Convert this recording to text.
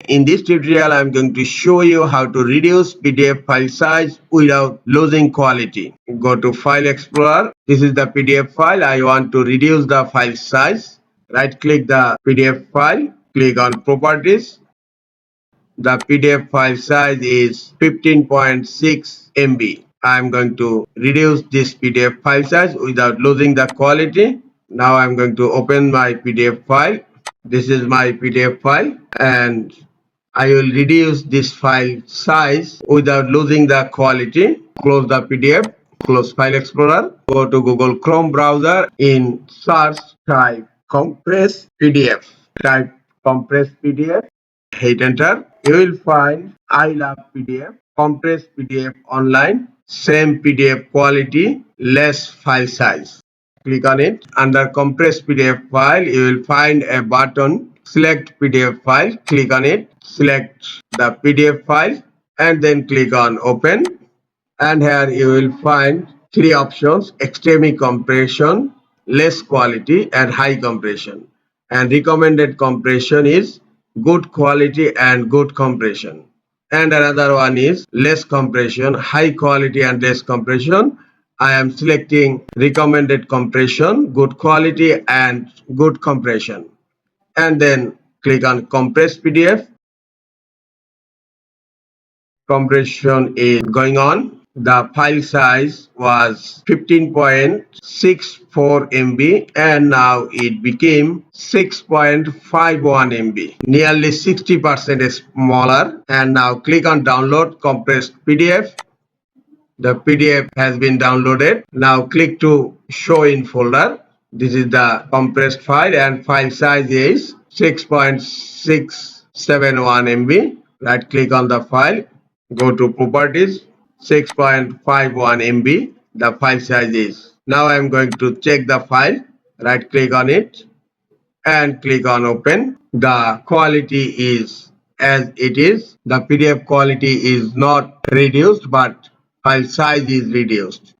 In this tutorial, I'm going to show you how to reduce PDF file size without losing quality. Go to File Explorer. This is the PDF file. I want to reduce the file size. Right click the PDF file. Click on Properties. The PDF file size is 15.6 MB. I'm going to reduce this PDF file size without losing the quality. Now I'm going to open my PDF file. This is my PDF file and I will reduce this file size without losing the quality. Close the PDF, close File Explorer, go to Google Chrome browser. In search, type Compress PDF. Type Compress PDF, hit enter. You will find I love PDF, Compress PDF online, same PDF quality, less file size. Click on it. Under Compress PDF file, you will find a button, select PDF file. Click on it, select the PDF file and then click on open. And here you will find three options: extreme compression, less quality and high compression. And recommended compression is good quality and good compression. And another one is less compression, high quality and less compression. I am selecting recommended compression, good quality and good compression. And then click on compress PDF. Compression is going on. The file size was 15.64 MB and now it became 6.51 MB, nearly 60% smaller. And now click on download compressed PDF. The PDF has been downloaded. Now click to show in folder. This is the compressed file and file size is 6.671 MB. Right click on the file. Go to properties, 6.51 MB, the file size is. Now I am going to check the file, right click on it and click on open. The quality is as it is. The PDF quality is not reduced but file size is reduced.